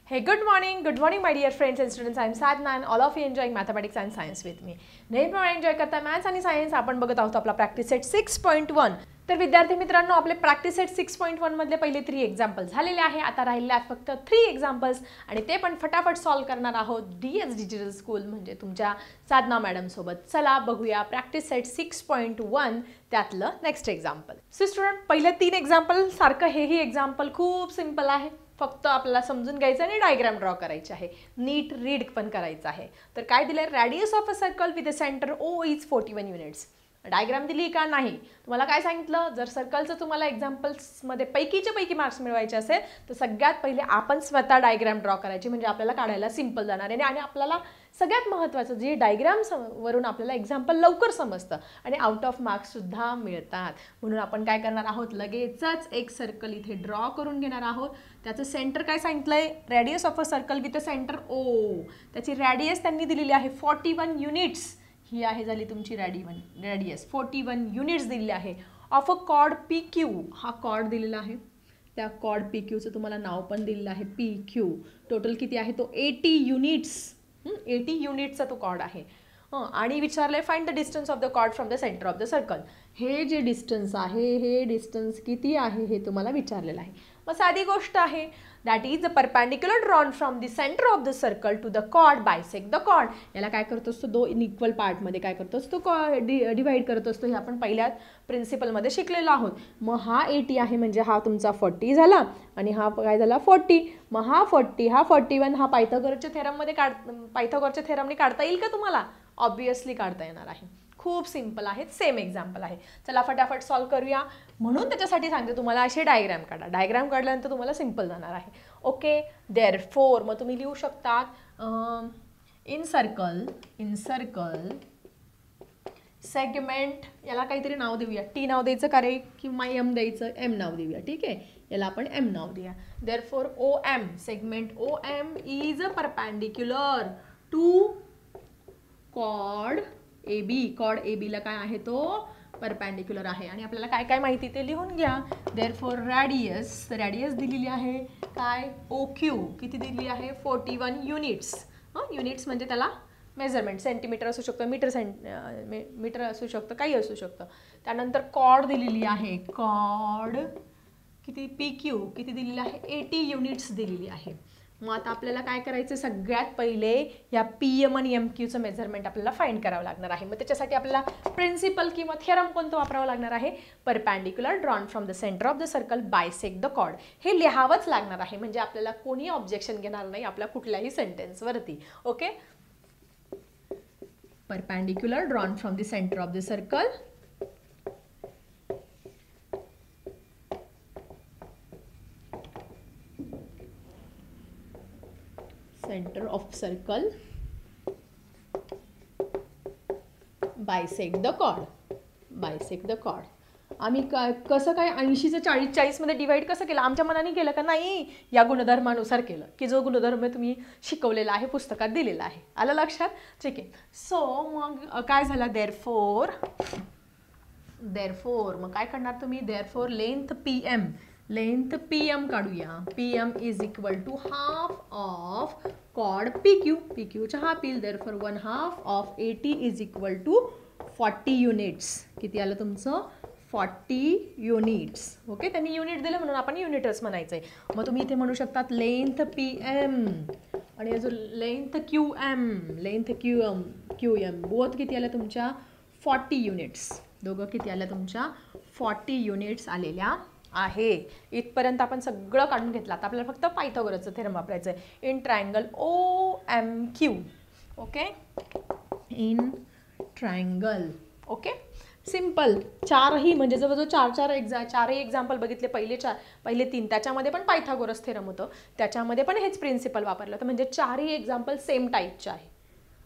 Hey, good morning, my dear friends and students. I am Sadhna and all of you enjoying mathematics and science with me. नेहमीप्रमाणे enjoy करता maths आणि science आपण बघत आहोत आपला practice set 6.1. तर विद्यार्थी मित्रांनो, आपले प्रॅक्टिस सेट 6.1 मधले पहिले 3 एक्झाम्पल झालेले आहे. आता राहिलेले आहेत फक्त 3 एक्झाम्पल्स आणि ते पण फटाफट सॉल्व्ह करणार आहोत DS डिजिटल स्कूल म्हणजे तुमच्या साधना मॅडम सोबत. चला बघूया प्रॅक्टिस सेट 6.1 त्यातलं नेक्स्ट एक्झाम्पल. सो स्टुडंट, पहिले 3 एक्झाम्पल सारखं हेही एक्झाम्पल खूप सिंपल आहे. फक्त आपल्याला समजून घ्यायचं आणि डायग्राम ड्रॉ करायची आहे. नीट रीड पण करायचं आहे. तर काय दिलंय, radius of a circle with a centre O is 41 units. Diagram दिली का नाही, तुम्हाला काय सांगितलं, जर सर्कलचं तुम्हाला एक्झाम्पल्समध्ये पैकीच्या पैकी मार्क्स मिळवायचे असेल तर सगळ्यात पहिले आपण स्वतः डायग्राम ड्रॉ करायची, म्हणजे आपल्याला काढायला सिंपल जाणार आहे आणि आपल्याला सगळ्यात महत्त्वाचं जे डायग्रामवरून आपल्याला एक्झाम्पल लवकर समजतं आणि आउट ऑफ मार्क्ससुद्धा मिळतात. म्हणून आपण काय करणार आहोत, लगेचच एक सर्कल इथे ड्रॉ करून घेणार आहोत. त्याचं सेंटर काय सांगितलंय, radius of a circle with a centre O. त्याची रेडियस त्यांनी दिलेली आहे 41 युनिट्स. ही आहे झाली तुमची रेडियस 41 युनिट्स दिलेली आहे. ऑफ अ कॉर्ड PQ, हा कॉर्ड दिलेला आहे. त्या कॉर्ड PQचं तुम्हाला नाव पण दिलेलं आहे PQ. टोटल किती आहे तो 80 युनिट्स. 80 युनिट्सचा तो कॉर्ड आहे. आणि विचारलंय find the distance of the chord from the centre of the circle. हे जे डिस्टन्स आहे, हे डिस्टन्स किती आहे हे तुम्हाला विचारलेलं आहे. मग साधी गोष्ट आहे, that is a perpendicular drawn from the centre of the circle to the chord bisect the chord. याला काय करत असतो, 2 इक्वल पार्टमध्ये काय करत असतो, डिवाइड करत असतो. हे आपण पहिल्या प्रिन्सिपलमध्ये शिकलेलो आहोत. मग हा 80 आहे म्हणजे हा तुमचा 40 झाला आणि हा काय झाला 40. मग हा 40 हा 41 हा पायथागोरसच्या थेरमने काढता येईल का तुम्हाला? ऑब्वियसली काढता येणार आहे. खूप सिंपल आहे, सेम एक्झाम्पल आहे. चला फटाफट सॉल्व्ह करूया. म्हणून त्याच्यासाठी सांगते तुम्हाला असे डायग्राम काढा. डायग्राम काढल्यानंतर तुम्हाला सिंपल जाणार आहे. ओके, देअरफोर मग तुम्ही लिहू शकतात इन सर्कल सेगमेंट. याला काहीतरी नाव देऊया, T नाव द्यायचं का रे, किंवा M द्यायचं, M नाव देऊया. ठीक आहे, याला आपण M नाव देऊया. Therefore OM segment OM is a perpendicular to chord AB. Chord AB ला काय आहे तो परपॅन्डिक्युलर आहे. आणि आपल्याला काय काय माहिती ते लिहून घ्या. देअरफोर रेडियस दिलेली आहे काय OQ किती दिलेली आहे 41 युनिट्स. युनिट्स म्हणजे त्याला मेजरमेंट, सेंटीमीटर असू शकतं, मीटर असू शकतं, काही असू शकतं. त्यानंतर कॉर्ड दिलेली आहे, कॉर्ड किती PQ किती दिलेली आहे 80 युनिट्स दिलेली आहे. मग आता आपल्याला काय करायचं, सगळ्यात पहिले या PM आणि MQचं मेजरमेंट आपल्याला फाइंड करावं लागणार आहे. मग त्याच्यासाठी आपल्याला प्रिन्सिपल किंवा थिअरम कोणतं वापरावं लागणार आहे, perpendicular drawn from the centre of the circle bisect the chord. हे लिहावंच लागणार आहे, म्हणजे आपल्याला कोणी ऑब्जेक्शन घेणार नाही आपल्या कुठल्याही सेंटेन्सवरती. Okay, perpendicular drawn from the centre of the circle center of circle bisect the chord. आम्ही कसं काय 80चं 40 मध्ये डिवाइड कसं केलं, आमच्या मनाने केलं का नाही, या गुणधर्मानुसार केलं की जो गुणधर्म तुम्ही शिकवलेला आहे, पुस्तकात दिलेला आहे. आलं लक्षात? ठीक आहे. सो मग काय झालं, देअरफोर मग काय करणार तुम्ही, देअरफोर लेंथ PM काढूया. PM is equal to half of chord PQ चा हाफ येईल. Therefore 1/2 of 80 is equal to 40 units. किती आलं तुमचं 40 युनिट्स. ओके, त्यांनी युनिट दिलं म्हणून आपण युनिटच म्हणायचंय. मग तुम्ही इथे म्हणू शकतात लेंथ PM आणि अजून लेंथ QM बोथ किती आल्या तुमच्या 40 युनिट्स. दोघं किती आल्या तुमच्या 40 युनिट्स आलेल्या आहे. इथपर्यंत आपण सगळं काढून घेतलं. आता आपल्याला फक्त पायथागोरसचं थेरम वापरायचं आहे. In triangle OMQ. Okay, in triangle. Okay, simple. चारही म्हणजे जवळजवळ चारही एक्झाम्पल बघितले. पहिले 3 त्याच्यामध्ये पण पायथागोरस थेरम होतं, त्याच्यामध्ये पण हेच प्रिन्सिपल वापरलं होतं. म्हणजे चारही एक्झाम्पल सेम टाईपचे आहे.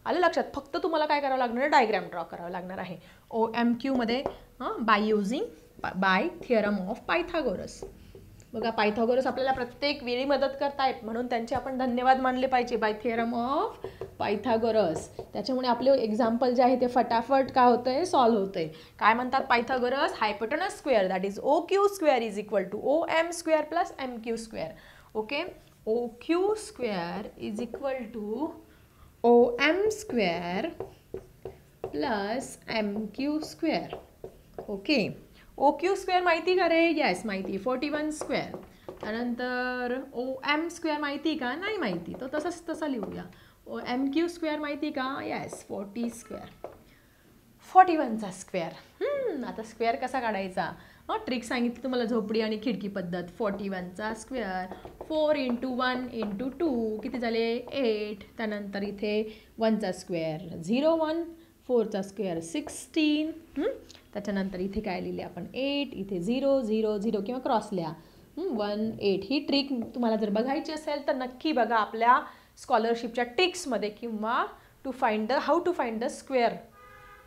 आलं लक्षात? फक्त तुम्हाला काय करावं लागणार, डायग्राम ड्रॉ करावं लागणार आहे OMQ मध्ये बाय थिअरम ऑफ पायथागोरस. बघा, पायथागोरस आपल्याला प्रत्येक वेळी मदत करतायत म्हणून त्यांचे आपण धन्यवाद मानले पाहिजे. By theorem of Pythagoras. त्याच्यामुळे आपले एक्झाम्पल जे आहे ते फटाफट काय होतंय, सॉल्व्ह होतंय. काय म्हणतात Pythagoras, hypotenuse square that is OQ square is equal to OM square plus MQ square. Okay, O Q square is equal to O M square plus M Q square. Okay, O Q square माहिती का रे? Yes माहिती, 41 square. त्यानंतर ओ M square माहिती का? नाही माहिती, तो तसंच तसं लिहूया. ओ एम क्यू स्क्वेअर माहिती का? Yes 40 square. 41चा स्क्वेअर. आता स्क्वेअर कसा काढायचा? ट्रिक सांगितली तुम्हाला, झोपडी आणि खिडकी पद्धत. 41चा स्क्वेअर 4 × 1 × 2 किती झाले? 8. त्यानंतर इथे 1चा स्क्वेअर 0 1, 4चा स्क्वेअर 16. त्याच्यानंतर इथे काय लिहिले आपण? 8. इथे 0 0 0 किंवा क्रॉस लिहा. 1 8. ही ट्रिक तुम्हाला जर बघायची असेल तर नक्की बघा आपल्या स्कॉलरशिपच्या ट्रिक्समध्ये, किंवा how to find the square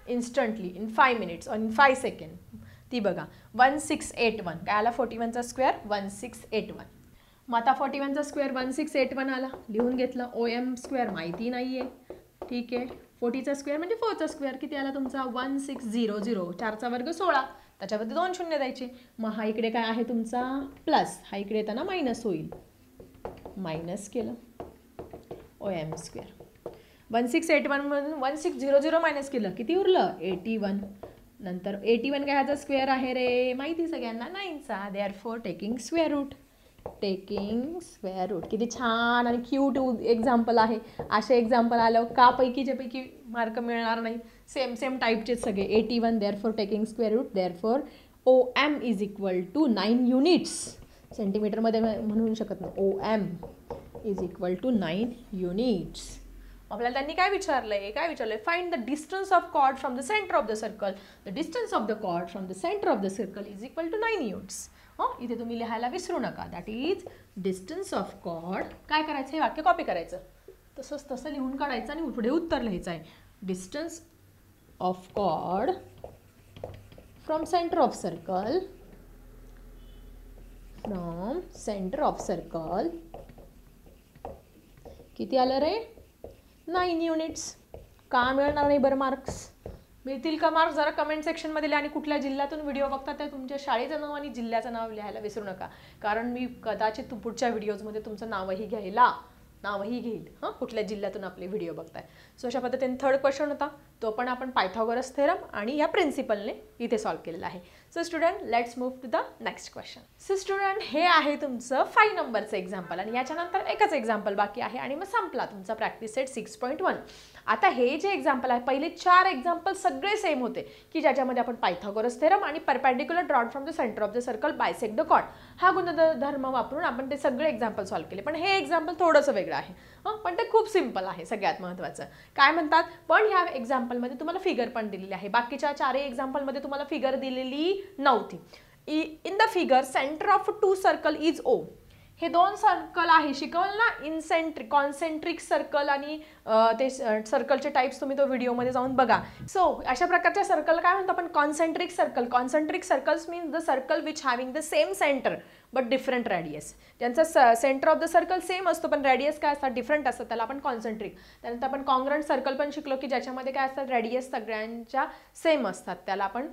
instantly in 5 minutes और इन 5 seconds ती बघा. 1681 काय आला? 41चा स्क्वेअर 1681. मग आता 41चा स्क्वेअर 1681 आला, लिहून घेतलं. ओ एम स्क्वेअर माहिती नाही आहे, ठीक आहे. 40चा स्क्वेअर म्हणजे 4चा स्क्वेअर किती आला तुमचा? 1600. 4चा वर्ग 16, त्याच्यामध्ये 2 शून्य द्यायचे. मग हा इकडे काय आहे तुमचा? प्लस. हा इकडे येताना मायनस होईल, मायनस केलं. ओ एम स्क्वेअर 1681 मधून 1600 मायनस केलं, किती उरलं? 81. नंतर 81 काय ह्याचा स्क्वेअर आहे रे? माहिती सगळ्यांना, 9चा. Therefore taking square root. Taking square root. किती छान आणि क्यूट एक्झाम्पल आहे. असे एक्झाम्पल आल्यावर का पैकीच्या पैकी मार्क मिळणार नाही? सेम टाईपचे सगळे. 81 therefore taking square root. Therefore O M is equal to 9 units. सेंटीमीटरमध्ये म्हणू शकत नाही. O M is equal to 9 units. आपल्याला त्यांनी काय विचारलंय? Find the distance of chord from the centre of the circle. The distance of the chord from the centre of the circle is equal to 9 units. इथे तुम्ही लिहायला विसरू नका. That is distance of chord. काय करायचं? हे वाक्य copy करायचं, तसं लिहून काढायचं आणि पुढे उत्तर लिहायचं आहे. Distance of chord from centre of circle, किती आलं रे? 9 युनिट्स. का मिळणार नाही बरं मार्क्स? मिळतील का मार्क्स? जरा कमेंट सेक्शनमध्ये लिहा. आणि कुठल्या जिल्ह्यातून व्हिडिओ बघता ते तुमच्या शाळेचं नाव आणि जिल्ह्याचं नाव लिहायला विसरू नका, कारण मी कदाचित पुढच्या व्हिडिओजमध्ये तुमचं नावही घेईल. कुठल्या जिल्ह्यातून आपले व्हिडिओ बघताय. सो अशा पद्धतीने थर्ड क्वेश्चन होता, तो पण आपण पायथागोरस थेरम आणि या प्रिन्सिपलने इथे सॉल्व्ह केलेला आहे. So student, let's move to the next question. So student, हे आहे तुमचं 5 नंबरचं एक्झाम्पल आणि याच्यानंतर एकच एक्झाम्पल बाकी आहे आणि मग संपला तुमचा प्रॅक्टिस सेट 6.1. आता हे जे एक्झाम्पल आहे, पहिले 4 एक्झाम्पल सगळे सेम होते, की ज्याच्यामध्ये आपण पायथागोरस थेरम आणि perpendicular drawn from the centre of the circle bisect the chord हा गुणधर्म वापरून आपण ते सगळे एक्झाम्पल सॉल्व्ह केले. पण हे एक्झाम्पल थोडंसं वेगळं आहे, पण ते खूप सिम्पल आहे. सगळ्यात महत्त्वाचं काय म्हणतात, पण ह्या एक्झाम्पलमध्ये तुम्हाला फिगर पण दिलेली आहे. बाकीच्या 4 एक्झाम्पलमध्ये तुम्हाला फिगर दिलेली नव्हती. In the figure centre of 2 circle is O. हे 2 सर्कल आहे, शिकवलं ना, कॉन्सेंट्रिक सर्कल आणि ते सर्कलचे टाइप्स तुम्ही तो व्हिडिओमध्ये जाऊन बघा. सो अशा प्रकारच्या सर्कल काय म्हणतो आपण? Concentric circle. Concentric circles means the circle which having the same centre but different radius. त्यांचा centre of the circle same असतो पण रेडियस काय असतात? डिफरंट असतात. त्याला आपण कॉन्सेंट्रिक. त्यानंतर आपण कॉन्ग्रंट सर्कल पण शिकलो, की ज्याच्यामध्ये काय असतात? रेडियस सगळ्यांच्या सेम असतात, त्याला आपण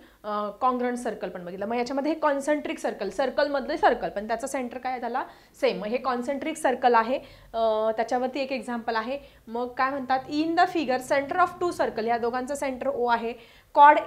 कॉन्ग्रंट सर्कल पण बघितलं. मग याच्यामध्ये हे कॉन्सेंट्रिक सर्कलमधले सर्कल पण त्याचा सेंटर काय झाला? सेम. मग हे कॉन्सेंट्रिक सर्कल आहे. त्याच्यावरती एक एक्झाम्पल आहे. मग काय म्हणतात? In the figure centre of 2 circle, या दोघांचं सेंटर ओ आहे. Chord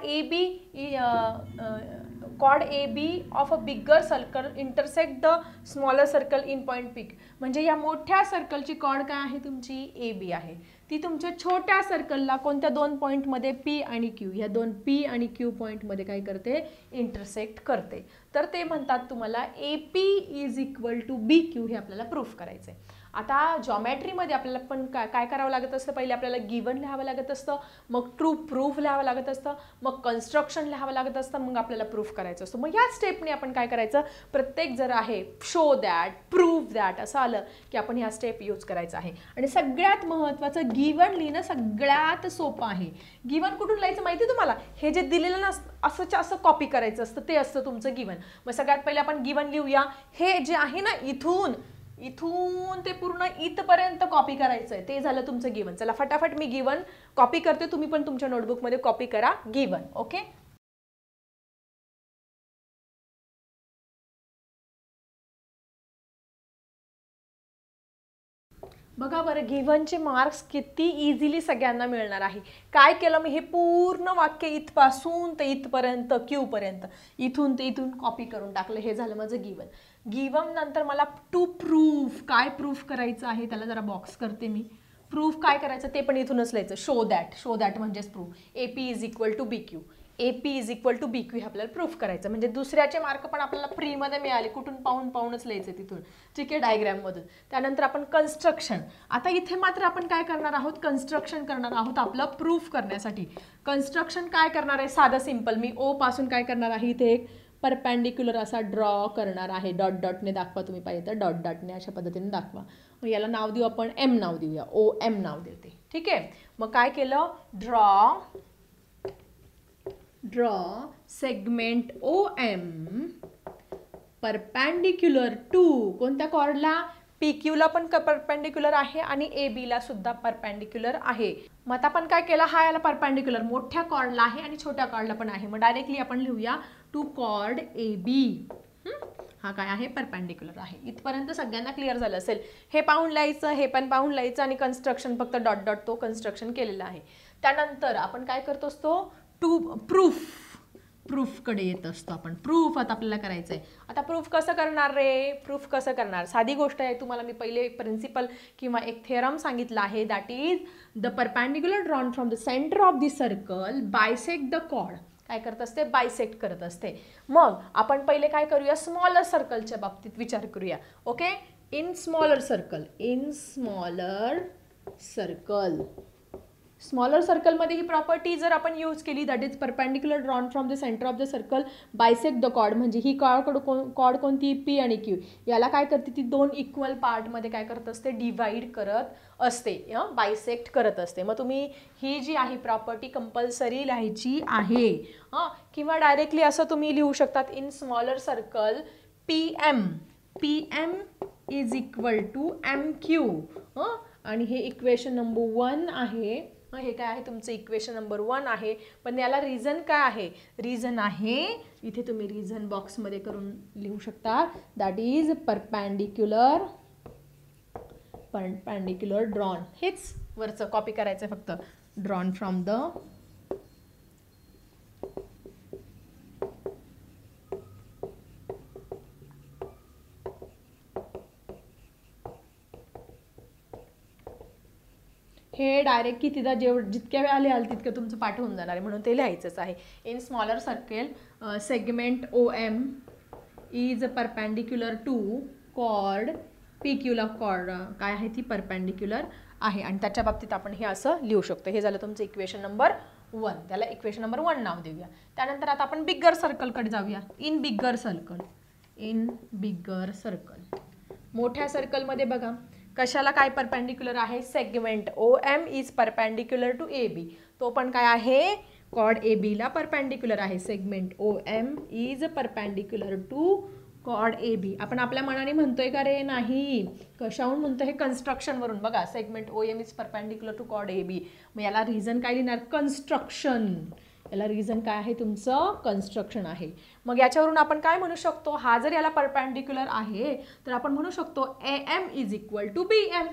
A B of a bigger circle intersect the smaller circle in point P. म्हणजे या मोठ्या सर्कलची कॉर्ड काय आहे तुमची? ए बी आहे. ती तुमच्या छोट्या सर्कलला कोणत्या 2 पॉईंटमध्ये? पी आणि क्यू, या 2 पी आणि क्यू पॉईंटमध्ये काय करते? इंटरसेक्ट करते. तर ते म्हणतात तुम्हाला A P is equal to B Q. हे आपल्याला प्रूफ करायचं आहे. आता जॉमेट्रीमध्ये आपल्याला पण काय करावं लागत असतं? पहिले आपल्याला गिवन लिहावं लागत असतं, मग प्रूफ लिहावं लागत असतं, मग कन्स्ट्रक्शन लिहावं लागत असतं, मग आपल्याला प्रूफ करायचं असतं. मग या स्टेपने आपण काय करायचं? प्रत्येक जर आहे शो दॅट, प्रूफ दॅट असं आलं की आपण ह्या स्टेप यूज करायचं आहे. आणि सगळ्यात महत्त्वाचं, गिवन लिहिणं सगळ्यात सोपं आहे. गिवन कुठून लिहायचं माहिती तुम्हाला? हे जे दिलेलं नसतं असं कॉपी करायचं असतं, ते असतं तुमचं गिवन. मग सगळ्यात पहिले आपण गिवन लिहूया. हे जे आहे ना, इथून ते पूर्ण इथपर्यंत कॉपी करायचं आहे, ते झालं तुमचं गिवन. चला फटाफट मी गिवन कॉपी करते, तुम्ही पण तुमच्या नोटबुकमध्ये कॉपी करा गिवन. ओके. बघा बरं, गिव्हनचे मार्क्स किती इझिली सगळ्यांना मिळणार आहे. काय केलं मी, हे पूर्ण वाक्य इथपासून ते इथपर्यंत क्यू पर्यंत इथून ते इथून कॉपी करून टाकलं. हे झालं माझं गिव्हन. गिव्हन नंतर मला टू प्रूफ, काय प्रूफ करायचं आहे त्याला जरा बॉक्स करते मी. प्रूफ काय करायचं ते पण इथूनच लिहायचं. शो दॅट म्हणजेच proof. AP is equal to BQ. AP is equal to BQ हे आपल्याला प्रूफ करायचं. म्हणजे दुसऱ्याचे मार्क पण आपल्याला फ्रीमध्ये मिळाले. कुठून पाहूनच लिहायचं तिथून, ठीक आहे, डायग्रॅममधून. त्यानंतर आपण कन्स्ट्रक्शन. आता इथे मात्र आपण काय करणार आहोत, कन्स्ट्रक्शन करणार आहोत आपलं प्रूफ करण्यासाठी. कन्स्ट्रक्शन काय करणार आहे, साधं सिंपल. मी O पासून काय करणार आहे, इथे एक परपेंडिक्युलर असा ड्रॉ करणार आहे. डॉटने दाखवा तुम्ही पाहिजे तर, डॉटने अशा पद्धतीने दाखवा. मग याला नाव देऊ आपण, M नाव देऊया, OM नाव देते, ठीक आहे. मग काय केलं, draw segment OM perpendicular to कोणत्या कॉर्डला, PQ ला पण परपेंडिक्युलर आहे आणि AB ला सुद्धा परपेंडिक्युलर आहे. मग आता आपण काय केलं, हा याला परपेंडिक्युलर मोठ्या कॉर्डला आहे आणि छोट्या कॉर्डला पण आहे. मग डायरेक्टली आपण लिहूया टू कॉर्ड AB. हा काय आहे, परपेंडिक्युलर आहे. इथपर्यंत सगळ्यांना क्लिअर झालं असेल. हे पाहून लिहायचं, हे पण पाहून लिहायचं आणि कन्स्ट्रक्शन फक्त डॉट तो कन्स्ट्रक्शन केलेला आहे. त्यानंतर आपण काय करतो असतो, टू प्रूफकडे येत असतो आपण. प्रूफ आता आपल्याला करायचं आहे. आता प्रूफ कसं करणार रे, प्रूफ कसं करणार, साधी गोष्ट आहे. तुम्हाला मी पहिले एक प्रिन्सिपल किंवा एक थेरम सांगितला आहे, that is the perpendicular drawn from the centre of the circle bisect the chord. काय करत असते, बायसेक्ट करत असते. मग आपण पहिले काय करूया, स्मॉलर सर्कलच्या बाबतीत विचार करूया. ओके, इन स्मॉलर सर्कलमध्ये ही प्रॉपर्टी जर आपण यूज केली, that is perpendicular drawn from the centre of the circle bisect the chord. म्हणजे ही कॉर्ड कोणती, P आणि Q, याला काय करते, ती दोन इक्वल पार्टमध्ये काय करत असते, डिवाइड करत असते, बायसेक्ट करत असते. मग तुम्ही ही जी आहे प्रॉपर्टी कंपल्सरी लिहायची आहे. किंवा डायरेक्टली असं तुम्ही लिहू शकतात, in smaller circle PM is equal to MQ. आणि हे इक्वेशन नंबर 1 आहे. हे काय आहे, तुमचं इक्वेशन नंबर 1 आहे. पण याला रिझन काय आहे, रिझन आहे इथे तुम्ही रिझन बॉक्समध्ये करून लिहू शकता, दॅट इज परपेंडिक्युलर ड्रॉन. हेच वरचं कॉपी करायचं फक्त, ड्रॉन फ्रॉम द हे डायरेक्ट की तिथं जितक्या वेळा लिहाल तितकं तुमचं पाठ होऊन जाणार आहे, म्हणून ते लिहायचंच आहे. In smaller circle segment OM is perpendicular to chord PQ ला कॉर्ड काय आहे, ती परपेंडिक्युलर आहे. आणि त्याच्या बाबतीत आपण हे असं लिहू शकतो. हे झालं तुमचं इक्वेशन नंबर 1. त्याला इक्वेशन नंबर 1 नाव देऊया. त्यानंतर आता आपण बिगर सर्कलकडे जाऊया. इन बिगर सर्कल मोठ्या सर्कलमध्ये बघा कशाला काय परपेंडिक्युलर आहे, segment OM is perpendicular to AB. तो पण काय आहे, कॉर्ड AB ला परपेंडिक्युलर आहे. Segment OM is perpendicular to chord AB. आपण आपल्या मनाने म्हणतोय का रे, नाही. कशाहून म्हणतोय, हे कन्स्ट्रक्शनवरून. बघा, segment OM is perpendicular to chord AB. मग याला रिझन काय लिहिणार, कन्स्ट्रक्शन. याला रिझन काय आहे, तुमचं कन्स्ट्रक्शन आहे. मग याच्यावरून आपण काय म्हणू शकतो, हा जर याला परपेंडिक्युलर आहे तर आपण म्हणू शकतो AM is equal to BM.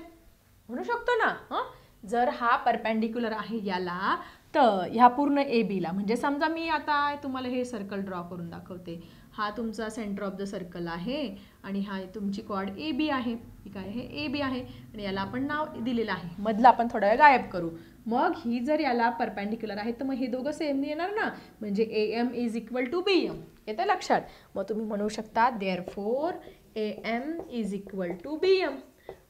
म्हणू शकतो ना. जर हा परपेंडिक्युलर आहे याला, तर ह्या पूर्ण AB ला, म्हणजे समजा मी आता तुम्हाला हे सर्कल ड्रॉ करून दाखवते. हा तुमचा सेंटर ऑफ द सर्कल आहे आणि हा तुमची कॉर्ड AB आहे. ही काय आहे, AB आहे. आणि याला आपण नाव दिलेलं आहे. मधलं आपण थोडा वेळ गायब करू. मग ही जर याला परपेंडिक्युलर आहे तर मग हे दोघं सेम येणार ना, म्हणजे AM is equal to BM. येतं लक्षात. मग तुम्ही म्हणू शकता therefore AM is equal to BM.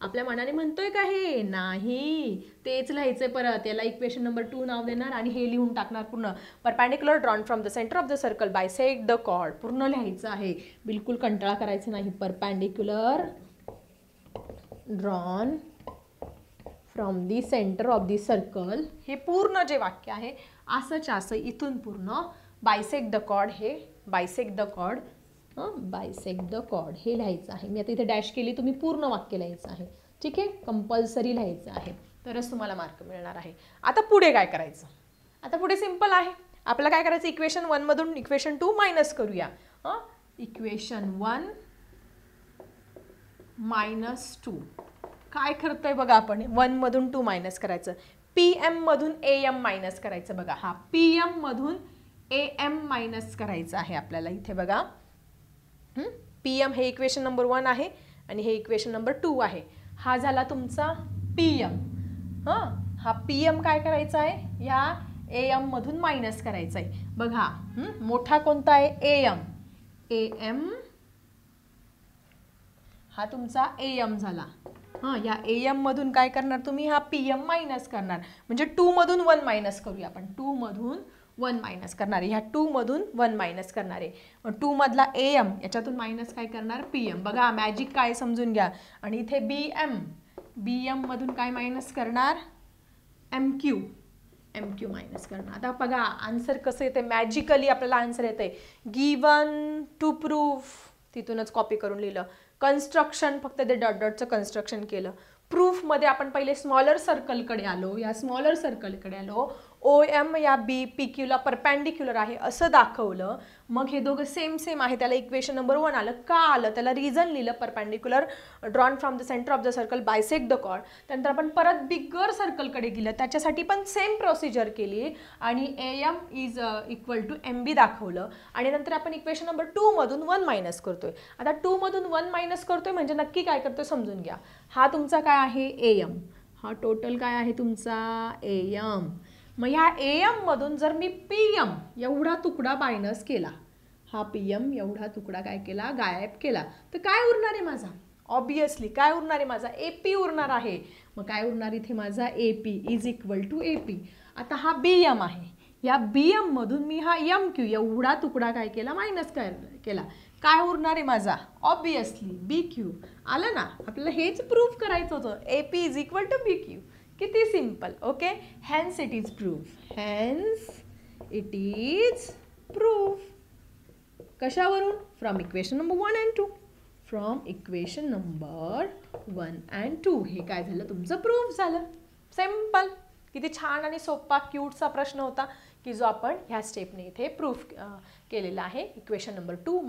आपल्या मनाने म्हणतोय का हे, नाही. तेच लिहायचंय परत. याला इक्वेशन नंबर 2 नाव देणार आणि हे लिहून टाकणार पूर्ण, perpendicular drawn from the centre of the circle bisect the chord. पूर्ण लिहायचं आहे, बिलकुल कंटाळा करायचं नाही. Perpendicular drawn from the centre of the circle, हे पूर्ण जे वाक्य आहे असंच्या असं इथून पूर्ण बायसेक्ट द कॉर्ड, हे बायसेक्ट द कॉर्ड हे लिहायचं आहे. मी आता इथे डॅश केली, तुम्ही पूर्ण वाक्य लिहायचं आहे. ठीक आहे, कंपल्सरी लिहायचं आहे, तरच तुम्हाला मार्क मिळणार आहे. आता पुढे काय करायचं, आता पुढे सिंपल आहे. आपल्याला काय करायचं, इक्वेशन 1 मधून इक्वेशन 2 मायनस करूया. इक्वेशन 1 - 2 काय करतोय बघा आपण 1 मधून 2 मायनस करायचं, PM मधून AM मायनस करायचं बघा. हा PM मधून AM मायनस करायचं आहे आपल्याला इथे बघा. PM हे इक्वेशन नंबर 1 आहे आणि हे इक्वेशन नंबर 2 आहे. हा झाला तुमचा PM. हा PM काय करायचा आहे, या AM मधून मायनस करायचा आहे बघा. मोठा कोणता आहे, AM हा तुमचा AM झाला. या AM मधून काय करणार तुम्ही, हा PM मायनस करणार, म्हणजे 2 मधून 1 मायनस करूया आपण. 2 मधून 1 मायनस करणार आहे, ह्या 2 मधून 1 मायनस करणार आहे. मग 2 मधला AM याच्यातून मायनस काय करणार, PM. बघा मॅजिक काय समजून घ्या. आणि इथे BM मधून काय मायनस करणार, MQ मायनस करणार. आता बघा आन्सर कसं येते, मॅजिकली आपल्याला आन्सर येते. गिवन टू प्रूफ तिथूनच कॉपी करून लिहिलं. कन्स्ट्रक्शन फक्त ते डॉट डॉटचं कन्स्ट्रक्शन केलं. प्रूफमध्ये आपण पहिले स्मॉलर सर्कलकडे आलो, या स्मॉलर सर्कलकडे आलो. OM या PQ ला परपॅन्डिक्युलर आहे असं दाखवलं. मग हे दोघं सेम आहे, त्याला इक्वेशन नंबर 1 आलं. का आलं त्याला रिझन लिहिलं, perpendicular drawn from the centre of the circle bisect the chord. त्यानंतर आपण परत बिगर सर्कलकडे गेलं, त्याच्यासाठी पण सेम प्रोसिजर केली आणि AM is equal to MB दाखवलं. आणि नंतर आपण इक्वेशन नंबर 2 मधून 1 मायनस करतोय. आता 2 मधून 1 मायनस करतोय म्हणजे नक्की काय करतोय समजून घ्या. हा तुमचा काय आहे, AM. हा टोटल काय आहे तुमचा, AM. मग ह्या AM मधून जर मी PM एवढा तुकडा मायनस केला, हा PM एवढा तुकडा काय केला, गायब केला, तर काय उरणार आहे माझा, ऑब्वियसली काय उरणार आहे माझा, AP उरणार आहे. मग काय उरणार इथे माझा, AP is equal to AP. आता हा BM आहे, या BM मधून मी हा MQ एवढा तुकडा काय केला, मायनस केला, काय उरणार आहे माझा, ऑब्वियसली BQ. आलं ना, आपल्याला हेच प्रूफ करायचं होतं, AP is equal to BQ. किती simple. Okay, hence it is proof. कशावरून, from equation number 1 and 2. From equation number 1 and 2 हे काय झालं तुमचं, प्रूफ झालं. सिंपल. किती छान आणि सोपा क्यूटचा प्रश्न होता की जो आपण ह्या स्टेपने इथे प्रूफ केलेला आहे, इक्वेशन नंबर 2 -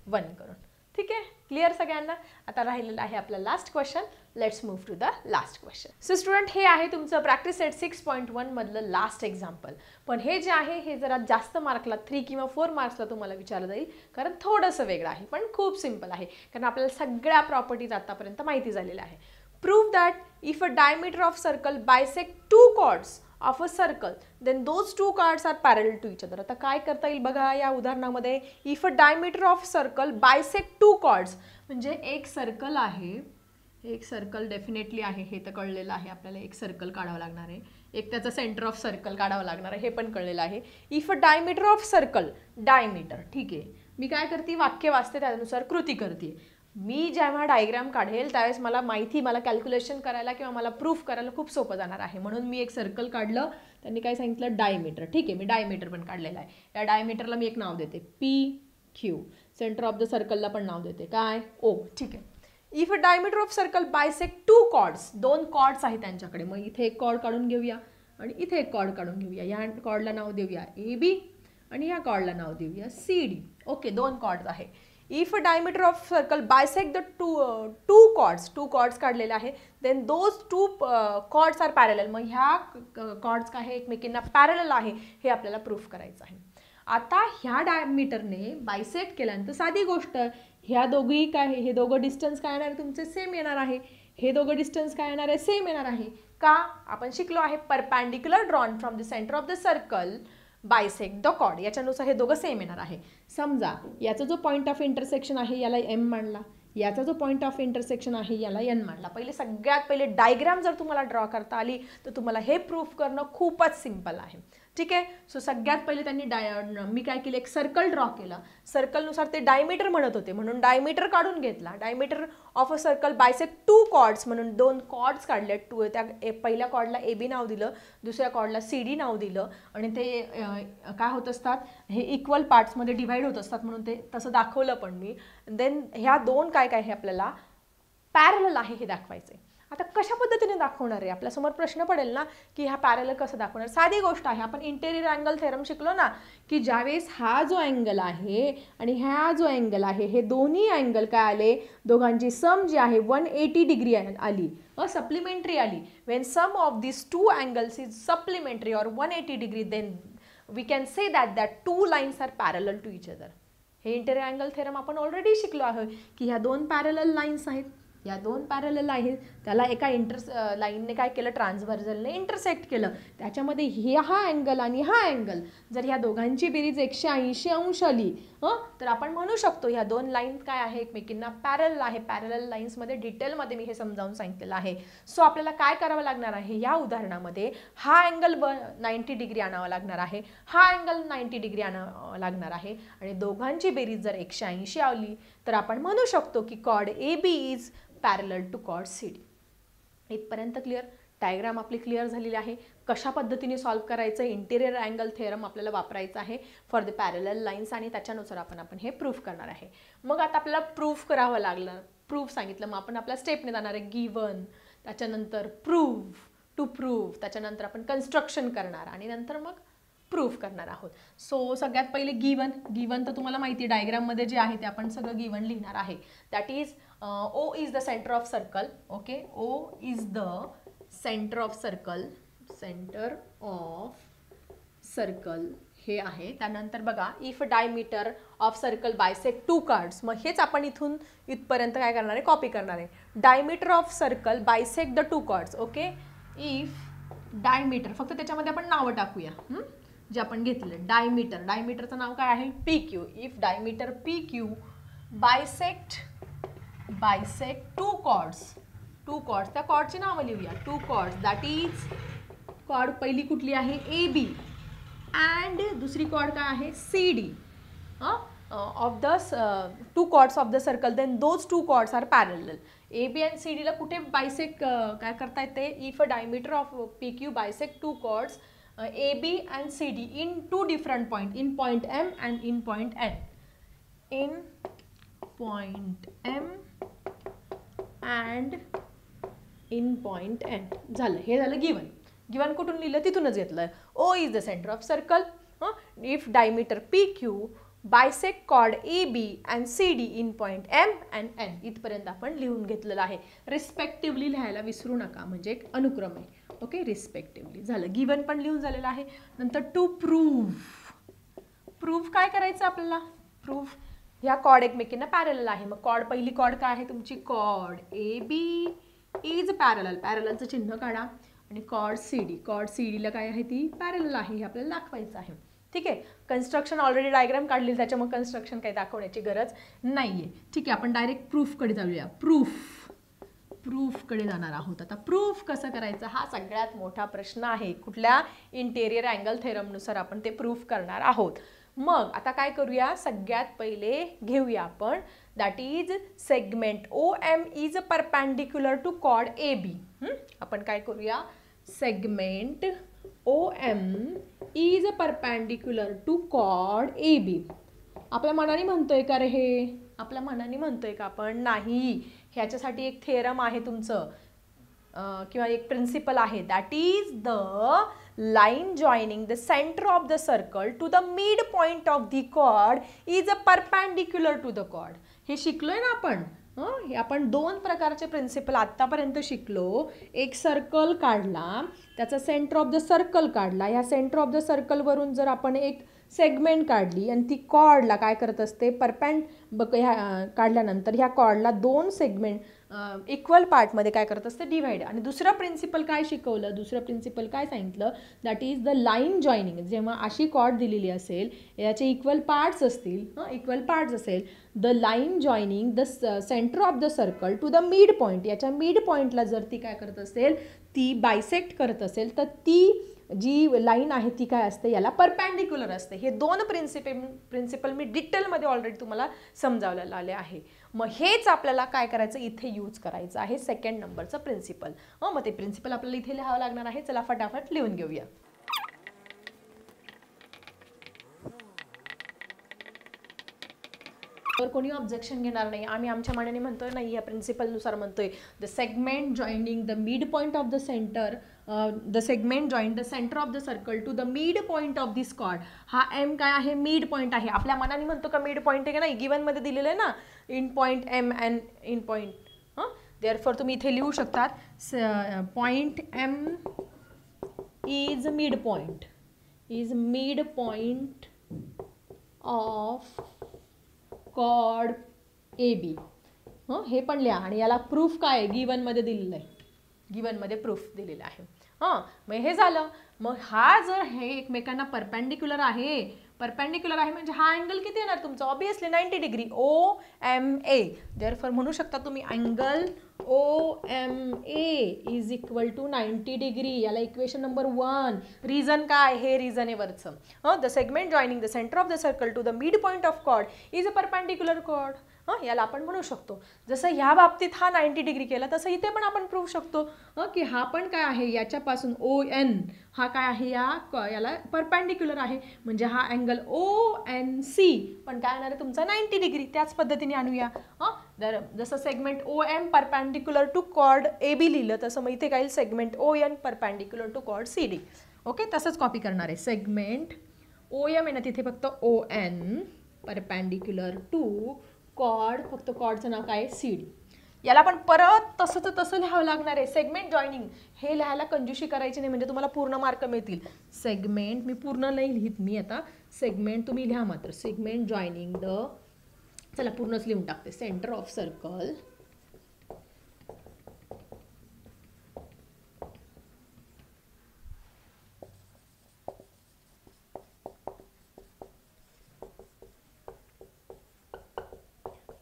1 करून. ठीक आहे, क्लिअर सगळ्यांना. आता राहिलेला आहे आपला last question. Let's move to the last question. So student, हे आहे तुमचं प्रॅक्टिस सेट 6.1 मधलं लास्ट एक्झाम्पल. पण हे जे आहे हे जरा जास्त मार्कला 3 किंवा 4 मार्क्सला तुम्हाला विचारलं जाईल, कारण थोडंसं वेगळं आहे, पण खूप सिंपल आहे, कारण आपल्याला सगळ्या प्रॉपर्टीज आतापर्यंत माहिती झालेल्या आहे. Prove that if a diameter of circle bisect 2 chords of a circle, then those 2 chords are parallel to each other. आता काय करता येईल बघा या उदाहरणामध्ये, if a diameter of circle bisect 2 chords, म्हणजे एक सर्कल आहे, एक सर्कल डेफिनेटली आहे, हे तर कळलेलं आहे आपल्याला. एक सर्कल काढावं लागणार आहे, एक त्याचा सेंटर ऑफ सर्कल काढावं लागणार आहे, हे पण कळलेलं आहे. If a diameter of circle, diameter, ठीक आहे. मी काय करते, वाक्य वाचते, त्यानुसार कृती करते. मी जेव्हा डायग्राम काढेल त्यावेळेस मला माहिती, मला कॅल्क्युलेशन करायला किंवा मला प्रूफ करायला खूप सोपं जाणार आहे, म्हणून मी एक सर्कल काढलं. त्यांनी काय सांगितलं, डायमीटर. ठीक आहे, मी डायमीटर पण काढलेला आहे. या डायमीटरला मी एक नाव देते, PQ. सेंटर ऑफ द सर्कलला पण नाव देते, काय, O. ठीक आहे. If a diameter of circle bisect 2 chords, 2 chords आहेत त्यांच्याकडे. मग इथे एक कॉर्ड काढून घेऊया आणि इथे एक कॉर्ड काढून घेऊया. या कॉर्डला नाव देऊया AB आणि या कॉर्डला नाव देऊया CD. ओके, 2 chords आहे. If a diameter of circle bisect the two chords काढलेले आहे, then those 2 chords are parallel. मग ह्या कॉर्ड्स काय आहे, एकमेकींना पॅरलल आहे, हे आपल्याला प्रूफ करायचं आहे. आता ह्या डायमीटरने बायसेक्ट केल्यानंतर साधी गोष्ट, ह्या दोघी काय, हे दोघं डिस्टन्स काय येणार आहे तुमचे, सेम येणार आहे. हे दोघं डिस्टन्स काय येणार आहे, सेम येणार आहे. का, आपण शिकलो आहे perpendicular drawn from the centre of the circle bisect the chord, याच्यानुसार हे दोघं सेम येणार आहे. समजा याचा जो पॉईंट ऑफ इंटरसेक्शन आहे याला M मानला, याचा जो पॉईंट ऑफ इंटरसेक्शन आहे याला N मानला. सगळ्यात पहिले डायग्राम जर तुम्हाला ड्रॉ करता आली तर तुम्हाला हे प्रूफ करणं खूपच सिंपल आहे. ठीक आहे. सो सगळ्यात पहिले त्यांनी मी काय केलं, एक सर्कल ड्रॉ केला. सर्कलनुसार ते डायमीटर म्हणत होते म्हणून डायमीटर काढून घेतला. Diameter of a circle bisect 2 chords म्हणून 2 chords काढले. त्या पहिल्या कॉर्डला AB नाव दिलं, दुसऱ्या कॉर्डला CD नाव दिलं आणि ते काय होत असतात, हे इक्वल पार्ट्समध्ये डिवाइड होत असतात म्हणून ते तसं दाखवलं पण मी. देन ह्या 2 काय काय हे आपल्याला पॅरलल आहे हे दाखवायचं. आता कशा पद्धतीने दाखवणार आहे, आपल्यासमोर प्रश्न पडेल ना की हा पॅरलल कसं दाखवणार. साधी गोष्ट आहे, आपण इंटेरियर अँगल थेरम शिकलो ना की ज्यावेळेस हा जो अँगल आहे आणि हा जो अँगल आहे हे दोन्ही अँगल काय आले, दोघांची सम जी आहे 180 डिग्री आली, सप्लिमेंटरी आली. When sum of this two angles is supplementary और 180 degree, then we can say that two lines are parallel to each other. हे इंटेरियर अँगल थेरम आपण ऑलरेडी शिकलो आहे की ह्या दोन पॅरलल लाईन्स आहेत, या दोन पॅरलल आहेत, त्याला एका लाईनने काय केलं, ट्रान्सव्हर्जलने इंटरसेक्ट केलं. त्याच्यामध्ये हा अँगल आणि हा अँगल जर ह्या दोघांची बेरीज 180 अंश आली तर आपण म्हणू शकतो ह्या दोन लाईन काय आहे, एकमेकींना पॅरलल आहे. पॅरलल लाईन्समध्ये डिटेलमध्ये मी हे समजावून सांगितलेलं आहे. सो आपल्याला काय करावं लागणार आहे, या उदाहरणामध्ये हा अँगल 90 डिग्री आणावा लागणार आहे, हा अँगल 90 डिग्री आणावा लागणार आहे आणि दोघांची बेरीज जर 180 आली तर आपण म्हणू शकतो की chord AB is parallel to chord CD. इथपर्यंत क्लिअर. डायग्राम आपली क्लिअर झालेली आहे. कशा पद्धतीने सॉल्व्ह करायचं, इंटेरियर अँगल थेरम आपल्याला वापरायचा आहे फॉर द पॅरलल लाईन्स आणि त्याच्यानुसार आपण हे प्रूफ करणार आहे. मग आता आपल्याला प्रूफ करावं लागलं. प्रूफ सांगितलं मग आपण आपल्या स्टेपने जाणार आहे. गिवन, त्याच्यानंतर प्रूफ, टू प्रूफ, त्याच्यानंतर आपण कन्स्ट्रक्शन करणार आणि नंतर मग प्रूफ करणार आहोत. सो सगळ्यात पहिले गिवन. गिवन तर तुम्हाला माहिती आहे डायग्राममध्ये जे आहे ते आपण सगळं गिवन लिहिणार आहे. That is O is the center of circle. Okay, O is the center of circle. Center of circle हे आहे. त्यानंतर बघा, if diameter of circle bisect to cards. मग हेच आपण इथून इथपर्यंत काय करणार आहे, कॉपी करणार आहे. Diameter of circle bisect the to cards. Okay, if diameter, फक्त त्याच्यामध्ये आपण नावं टाकूया जे आपण घेतलं. डायमीटर, डायमीटरचं नाव काय आहे, PQ. If diameter PQ bisect two chords. त्या कॉर्डची नावं लिहूया. Two chords, that is chord पहिली कुठली आहे, AB, अँड दुसरी कॉर्ड काय आहे, CD. Of the two chords of the circle, then those two chords are parallel. AB and CD ला कुठे बायसेक्ट काय करता येते, if a diameter of PQ bisect two chords AB and CD in two different point, in point M and in point N. In point M and in point N. झालं, हे झालं given. Given कुठून लिहिलं, तिथूनच घेतलं. O is the centre of circle. If diameter PQ bisect chord AB and CD in point M and N. इथपर्यंत आपण लिहून घेतलेलं आहे. रिस्पेक्टिव्हली लिहायला विसरू नका, म्हणजे एक अनुक्रम आहे. ओके, रिस्पेक्टिव्हली झालं. गिवन पण लिहून झालेलं आहे. नंतर टू प्रूफ. प्रूफ काय करायचं आपल्याला, प्रूफ ह्या कॉर्ड एकमेकींना पॅरलल आहे. मग कॉर्ड, पहिली कॉर्ड काय आहे तुमची, कॉर्ड AB इज पॅरलल. पॅरललचं चिन्ह काढा. आणि कॉर्ड CD, कॉर्ड CDला काय आहे, ती पॅरलल आहे. हे आपल्याला दाखवायचं आहे. ठीक आहे. कन्स्ट्रक्शन ऑलरेडी डायग्राम काढली, त्याच्यामुळे कन्स्ट्रक्शन काही दाखवण्याची गरज नाहीये. ठीक आहे, आपण डायरेक्ट प्रूफकडे जाऊया. प्रूफकडे जाणार आहोत. आता प्रूफ कसं करायचं हा सगळ्यात मोठा प्रश्न आहे. कुठल्या इंटेरियर अँगल थेरमनुसार आपण ते प्रूफ करणार आहोत. मग आता काय करूया, सगळ्यात पहिले घेऊया आपण, that is segment OM is perpendicular to chord AB. आपण काय करूया, segment OM is perpendicular to chord AB. आपल्या मनाने म्हणतोय का रे हे, आपल्या मनाने म्हणतोय का आपण, नाही. ह्याच्यासाठी एक थेरम आहे तुमचं किंवा एक प्रिन्सिपल आहे. That is the line joining the centre of the circle to the mid point of the chord is a perpendicular to the chord. हे शिकलोय ना आपण. हे आपण दोन प्रकारचे प्रिन्सिपल आत्तापर्यंत शिकलो. एक सर्कल काढला, त्याचा सेंटर ऑफ द सर्कल काढला. ह्या सेंटर ऑफ द सर्कलवरून जर आपण एक सेगमेंट काढली आणि ती कॉर्डला काय करत असते, ह्या काढल्यानंतर ह्या कॉर्डला दोन सेगमेंट इक्वल पार्टमध्ये काय करत असते, डिवाइड. आणि दुसरं प्रिन्सिपल काय शिकवलं, दुसरं प्रिन्सिपल काय सांगितलं, that is the line joining. जेव्हा अशी कॉर्ड दिलेली असेल, याचे इक्वल पार्ट्स असतील, इक्वल पार्ट्स असेल, the line joining the centre of the circle to the mid point. याच्या मिड पॉईंटला जर ती काय करत असेल, ती बायसेक्ट करत असेल, तर ती जी लाईन आहे ती काय असते, याला परपेंडिक्युलर असते. हे दोन प्रिन्सिपल मी डिटेलमध्ये ऑलरेडी तुम्हाला समजावलेलं आले आहे. मग हेच आपल्याला काय करायचं, इथे यूज करायचं आहे सेकंड नंबरचं प्रिन्सिपल. मग ते प्रिन्सिपल आपल्याला इथे लिहावं लागणार आहे. चला फटाफट लिहून घेऊया. याच्यावर कोणी ऑब्जेक्शन घेणार नाही. आम्ही आमच्या मानाने म्हणतोय नाही, या प्रिन्सिपलनुसार म्हणतोय the segment joining the mid point of the centre, the segment join the centre of the circle to the mid point of this chord. हा एम काय आहे, मिड पॉईंट आहे. आपल्या मनाने म्हणतो का मिड पॉईंट आहे का नाही, गिवनमध्ये दिलेलं आहे ना, in point M and in point. Therefore तुम्ही इथे लिहू शकतात point M is mid point, is mid point of chord A B. हे पण लिहा. आणि याला प्रूफ काय आहे, गिवनमध्ये दिलेलं आहे, गिवनमध्ये प्रूफ दिलेलं आहे. मग हे झालं. मग हा जर हे एकमेकांना परपेंडिक्युलर आहे, परपेंडिक्युलर आहे म्हणजे हा अँगल किती येणार तुमचा, obviously 90 degree, O M A. Therefore म्हणू शकता तुम्ही angle O M A is equal to 90 degree. याला इक्वेशन नंबर 1. रिझन काय, हे रिझन आहे वरचं. The segment joining the centre of the circle to the mid point of chord is a perpendicular chord. याला आपण म्हणू शकतो. जसं ह्या बाबतीत हा 90 डिग्री केला तसं इथे पण आपण प्रूव्ह शकतो की हा पण काय आहे, याच्यापासून ओ एन हा काय आहे, याला परपेंडिक्युलर आहे. म्हणजे हा अँगल ओ एन सी पण काय येणार आहे तुमचा 90 डिग्री. त्याच पद्धतीने आणूया. जसं segment O M perpendicular to chord A B लिहिलं तसं मग इथे काय segment O N perpendicular to chord C D. Okay, तसंच कॉपी करणार आहे. सेगमेंट ओ एम आहे ना, तिथे फक्त O N perpendicular to chord, फक्त कॉर्डचं नाव काय, सी डी. याला पण परत तसंच तसं लिहावं लागणार आहे. सेगमेंट जॉईनिंग हे लिहायला कंजूशी करायची नाही, म्हणजे तुम्हाला पूर्ण मार्क मिळतील. सेगमेंट मी पूर्ण नाही लिहित, मी आता सेगमेंट तुम्ही लिहा मात्र. सेगमेंट जॉईनिंग द, चला पूर्णच लिहून टाकते, centre of circle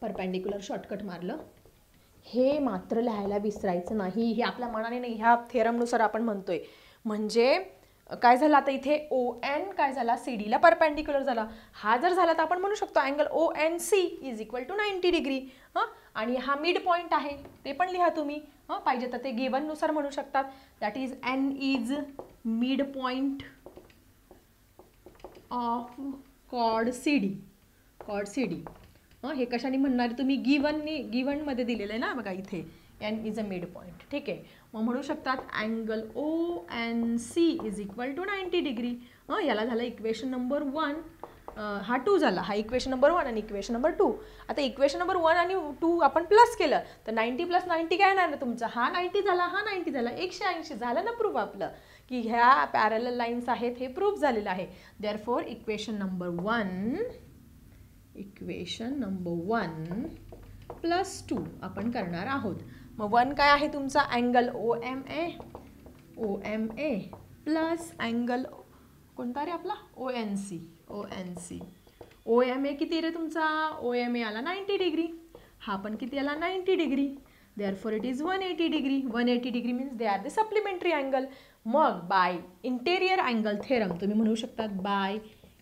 perpendicular shortcut मारलं. हे मात्र लिहायला विसरायचं नाही. हे आपल्या मनाने नाही, ह्या थेरमनुसार आपण म्हणतोय. म्हणजे काय झालं आता इथे ओ एन काय झाला, सी डीला परपेंडिक्युलर झाला. हा जर झाला तर आपण म्हणू शकतो angle O N C is equal to 90 degree. आणि हा मिड पॉईंट आहे ते पण लिहा तुम्ही. पाहिजे तर ते गिवननुसार म्हणू शकतात. That is N is mid point of chord C D, chord C D. हे कशाने म्हणणार तुम्ही, गिवनमध्ये दिलेलं आहे ना बघा इथे, N is a mid point. ठीक आहे, मग म्हणू शकतात angle O N C is equal to 90 degree. याला झालं इक्वेशन नंबर 1. हा 2 झाला, हा इक्वेशन नंबर 1 आणि इक्वेशन नंबर 2. आता इक्वेशन नंबर 1 आणि 2 आपण प्लस केलं तर 90 + 90 काय येणार ना तुमचा, हा 90 झाला, हा 90 झाला, 180 झालं ना प्रूफ आपलं, की ह्या पॅरलल लाईन्स आहेत, हे प्रूफ झालेलं आहे. देअरफॉर इक्वेशन नंबर 1 + 2 आपण करणार आहोत. मग 1 काय आहे तुमचा angle O M A plus angle कोणता रे आपला O N C. O M A किती रे तुमचा, ओ एम ए आला 90 डिग्री, हा पण किती आला 90 degree. Therefore it is 180 degree. 180 degree means they are the supplementary angle. मग बाय इंटेरियर अँगल थेरम तुम्ही म्हणू शकतात, by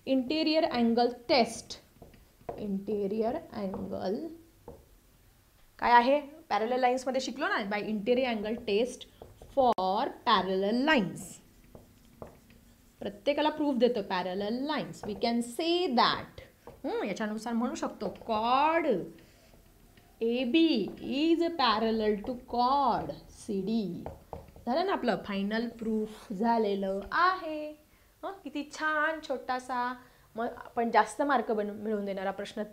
interior angle test, interior angle काय आहे पॅरलल लाईन्समध्ये शिकलो ना, by interior angle test for parallel lines. प्रत्येकाला प्रूफ देतो parallel lines. We can say that, याच्यानुसार म्हणू शकतो chord A B is parallel to chord C D. झालं ना आपलं फायनल प्रूफ झालेलं आहे. किती छान छोटासा, मग आपण जास्त मार्क मिळवून देणारा प्रश्न,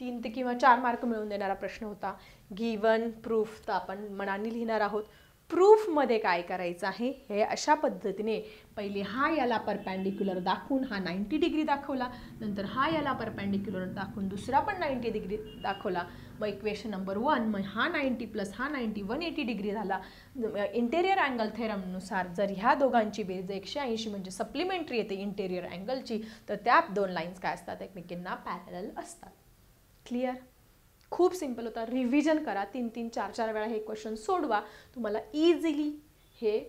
3 ते किंवा 4 मार्क मिळवून देणारा प्रश्न होता. गिवन प्रूफ तर आपण मनाने लिहिणार आहोत. प्रूफमध्ये काय करायचं आहे, हे अशा पद्धतीने पहिले हा याला परपेंडिक्युलर दाखवून हा 90 डिग्री दाखवला, नंतर हा याला परपेंडिक्युलर दाखवून दुसरा पण 90 डिग्री दाखवला. मग इक्वेशन नंबर 1, मग हा 90 + हा 90 180 डिग्री झाला. इंटेरियर अँगल थेरमनुसार जर ह्या दोघांची बेरीज 180 म्हणजे सप्लिमेंटरी येते इंटेरियर अँगलची, तर त्या 2 लाईन्स काय असतात, एकमेकींना पॅरलल असतात. क्लिअर? खूप सिंपल होता. रिव्हिजन करा, 3-3 4-4 वेळा हे क्वेश्चन सोडवा, तुम्हाला इझिली हे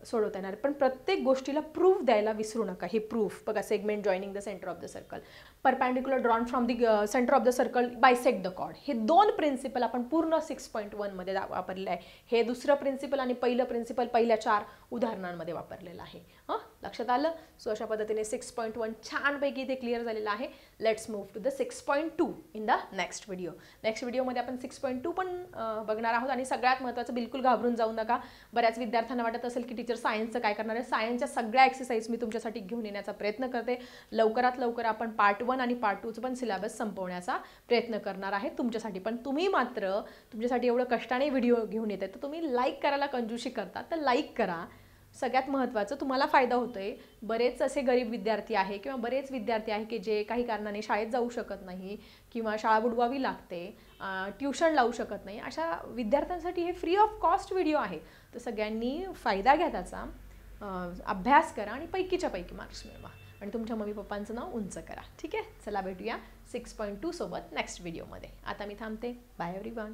सोडवता येणार. पण प्रत्येक गोष्टीला प्रूफ द्यायला विसरू नका. हे प्रूफ बघा, segment joining the centre of the circle, perpendicular drawn from the centre of the circle, bisect the chord, हे 2 प्रिन्सिपल आपण पूर्ण 6.1 मध्ये वापरलेलं आहे. हे दुसरं प्रिन्सिपल आणि पहिलं प्रिन्सिपल पहिल्या 4 उदाहरणांमध्ये वापरलेलं आहे. लक्षात आलं? सो अशा पद्धतीने 6.1 छानपैकी इथे क्लिअर झालेलं आहे. Let's move to the 6.2 in the next video. Next व्हिडिओमध्ये आपण 6.2 पण बघणार आहोत. आणि सगळ्यात महत्त्वाचं, बिलकुल घाबरून जाऊ नका. बऱ्याच विद्यार्थ्यांना वाटत असेल की टीचर सायन्सचं काय करणार आहे. सायन्सच्या सगळ्या एक्सरसाइज मी तुमच्यासाठी घेऊन येण्याचा प्रयत्न करते. लवकरात लवकर आपण पार्ट 1 आणि पार्ट 2चं पण सिलेबस संपवण्याचा प्रयत्न करणार आहे तुमच्यासाठी. पण तुम्ही मात्र तुमच्यासाठी एवढं कष्टाने व्हिडिओ घेऊन येते, तर तुम्ही लाईक करायला कंजूशी करता, तर लाईक करा. सगळ्यात महत्त्वाचं, तुम्हाला फायदा होतोय. बरेच असे गरीब विद्यार्थी आहे किंवा बरेच विद्यार्थी आहे की जे काही कारणाने शाळेत जाऊ शकत नाही किंवा शाळा बुडवावी लागते, ट्युशन लावू शकत नाही, अशा विद्यार्थ्यांसाठी हे फ्री ऑफ कॉस्ट व्हिडिओ आहे. तर सगळ्यांनी फायदा घ्या त्याचा, अभ्यास करा आणि पैकीच्या पैकी मार्क्स मिळवा आणि तुमच्या मम्मी पप्पांचं नाव उंच करा. ठीक आहे, चला भेटूया 6.2 सोबत नेक्स्ट व्हिडिओमध्ये. आता मी थांबते. Bye everyone.